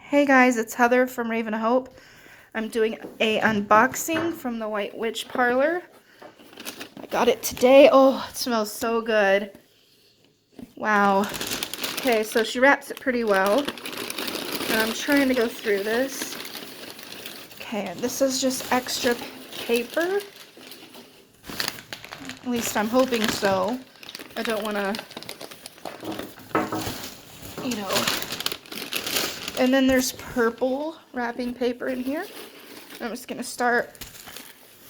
Hey guys, it's Heather from Raven of Hope. I'm doing a unboxing from the White Witch parlor. I got it today. Oh, it smells so good. Wow. Okay, so she wraps it pretty well. And I'm trying to go through this. Okay, and this is just extra paper. At least I'm hoping so. I don't want to, you know. And then there's purple wrapping paper in here. I'm just going to start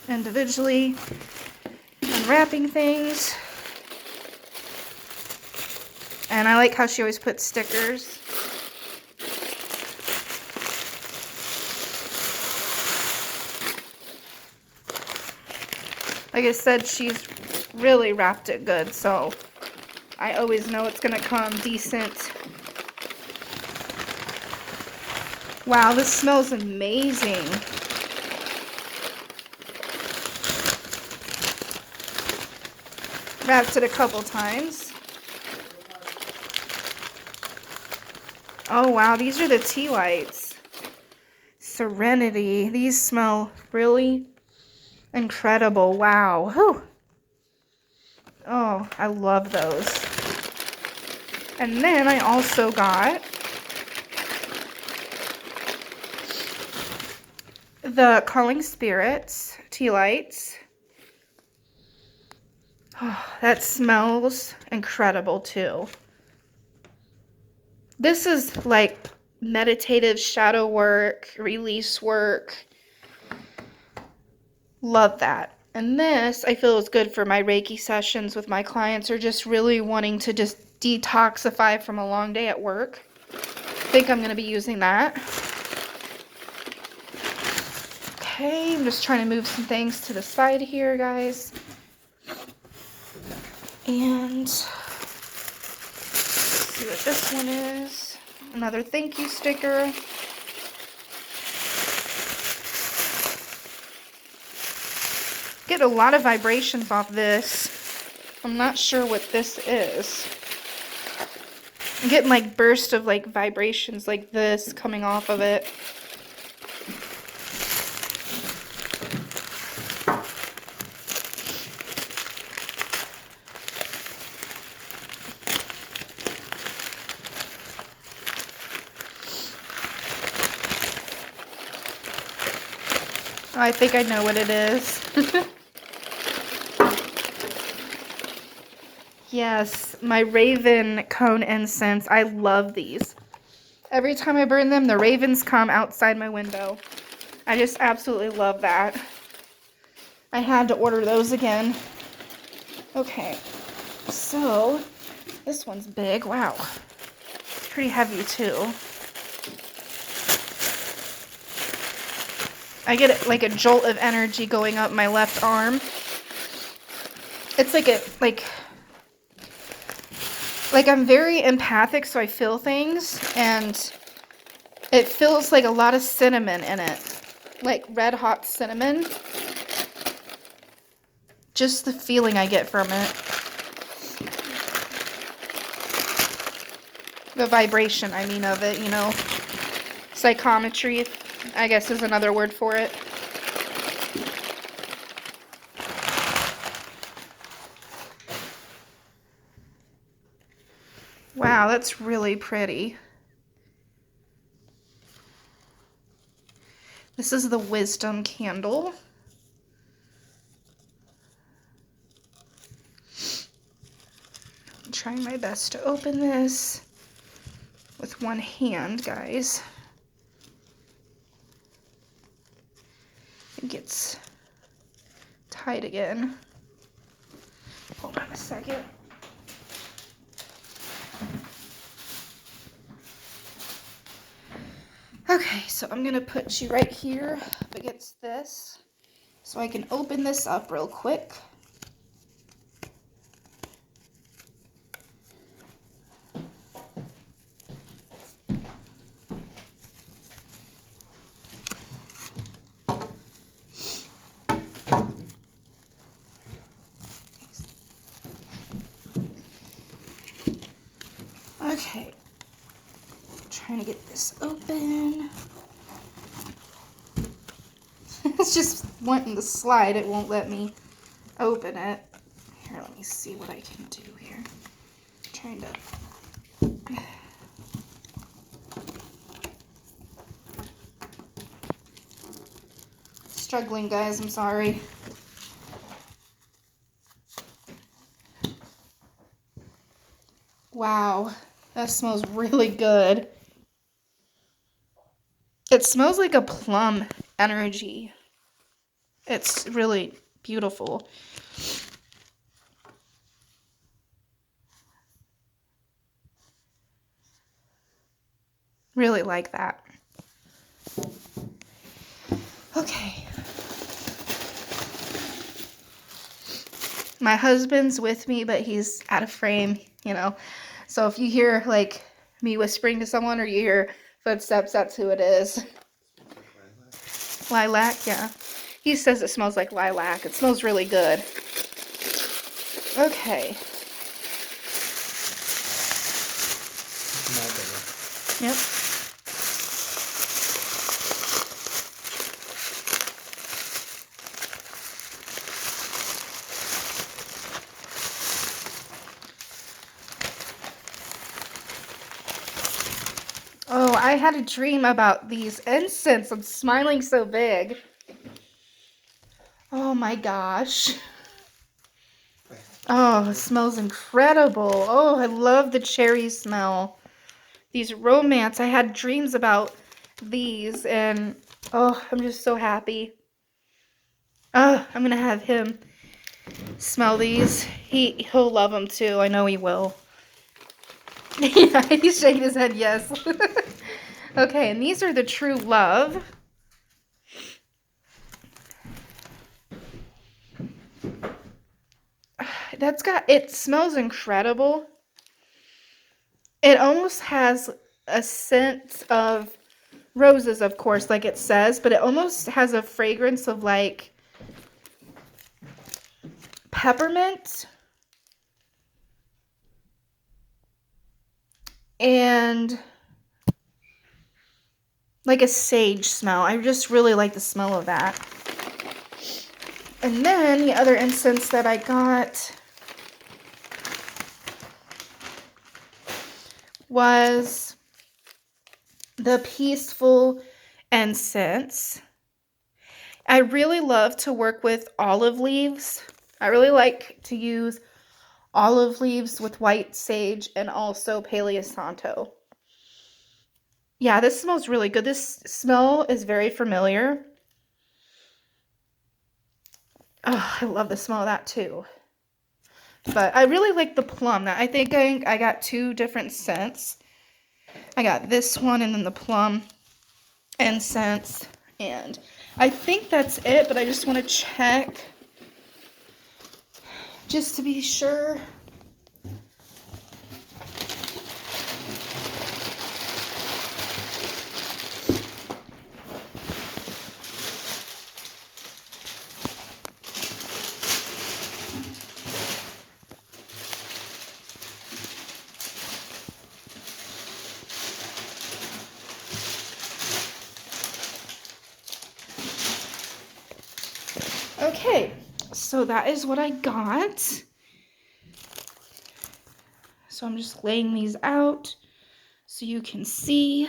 individually unwrapping things. And I like how she always puts stickers. Like I said, she's really wrapped it good, so I always know it's gonna come decent. Wow, this smells amazing. Wrapped it a couple times. Oh wow, these are the tea lights. Serenity. These smell really incredible. Wow. Whew. Oh, I love those. And then I also got the Calling Spirits tea lights. Oh, that smells incredible too. This is like meditative shadow work, release work. Love that. And this, I feel, is good for my Reiki sessions with my clients, or just really wanting to just detoxify from a long day at work. I think I'm going to be using that. Okay, I'm just trying to move some things to the side here, guys. And let's see what this one is. Another thank you sticker. Get a lot of vibrations off this. I'm not sure what this is. I'm getting like bursts of like vibrations like this coming off of it. Oh, I think I know what it is. Yes, my Raven cone incense. I love these. Every time I burn them, the ravens come outside my window. I just absolutely love that. I had to order those again. Okay, so this one's big. Wow. Pretty heavy too. I get like a jolt of energy going up my left arm. It's like I'm very empathic, so I feel things, and it feels like a lot of cinnamon in it. Like red hot cinnamon. Just the feeling I get from it. The vibration, I mean, of it, you know. Psychometry, I guess, is another word for it. Wow, that's really pretty. This is the Wisdom candle. I'm trying my best to open this with one hand, guys. It gets tight again. Hold on a second. Okay, so I'm gonna put you right here up against this so I can open this up real quick. Okay, try trying to get this open. It's just wanting to slide. It won't let me open it. Here, let me see what I can do here. I'm trying to... Struggling, guys. I'm sorry. Wow. That smells really good. It smells like a plum energy. It's really beautiful. Really like that. Okay. My husband's with me, but he's out of frame, you know. So if you hear like me whispering to someone or you hear footsteps, that's who it is. Lilac, yeah. He says it smells like lilac. It smells really good. Okay. Yep. Oh, I had a dream about these incense. I'm smiling so big. Oh my gosh. Oh, it smells incredible. Oh, I love the cherry smell. These romance. I had dreams about these and oh, I'm just so happy. Oh, I'm gonna have him smell these. He'll love them too. I know he will. Yeah, he's shaking his head yes. Okay, and these are the True Love. It smells incredible. It almost has a scent of roses, of course, like it says, but it almost has a fragrance of like peppermint and like a sage smell. I just really like the smell of that. And then the other incense that I got was the Peaceful Incense. I really love to work with olive leaves. I really like to use olive leaves with white sage and also Palo Santo. Yeah, this smells really good. This smell is very familiar. Oh, I love the smell of that too. But I really like the plum. I think I got two different scents. I got this one and then the plum incense. And I think that's it, but I just want to check just to be sure. Okay, so that is what I got. So I'm just laying these out so you can see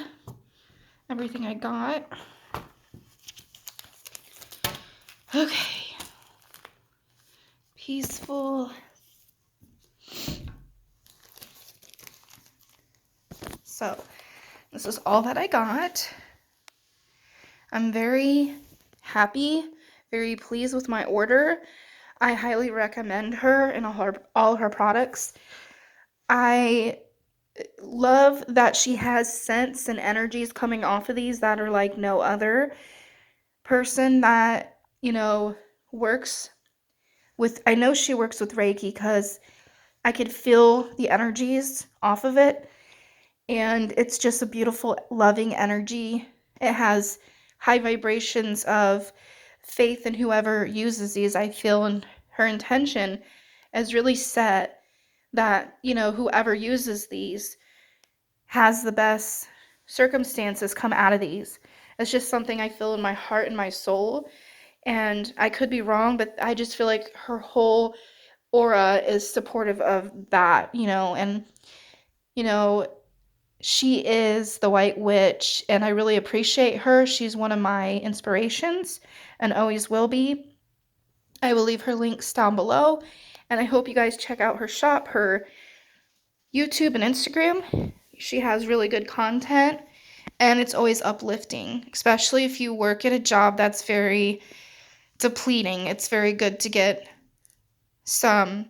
everything I got. Okay. Peaceful. So this is all that I got. I'm very happy, very pleased with my order. I highly recommend her and all her products. I love that she has scents and energies coming off of these that are like no other person that, you know, works with. I know she works with Reiki because I could feel the energies off of it. And it's just a beautiful, loving energy. It has high vibrations of faith in whoever uses these. I feel in her intention is really set that, you know, whoever uses these has the best circumstances come out of these. It's just something I feel in my heart and my soul. And I could be wrong, but I just feel like her whole aura is supportive of that, and, you know, she is the White Witch, and I really appreciate her. She's one of my inspirations and always will be. I will leave her links down below, and I hope you guys check out her shop, her YouTube and Instagram. She has really good content, and it's always uplifting, especially if you work at a job that's very depleting. It's very good to get some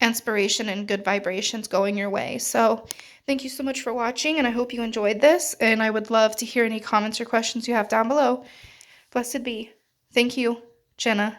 inspiration and good vibrations going your way. So thank you so much for watching, and I hope you enjoyed this, and I would love to hear any comments or questions you have down below. Blessed be. Thank you, Jenna.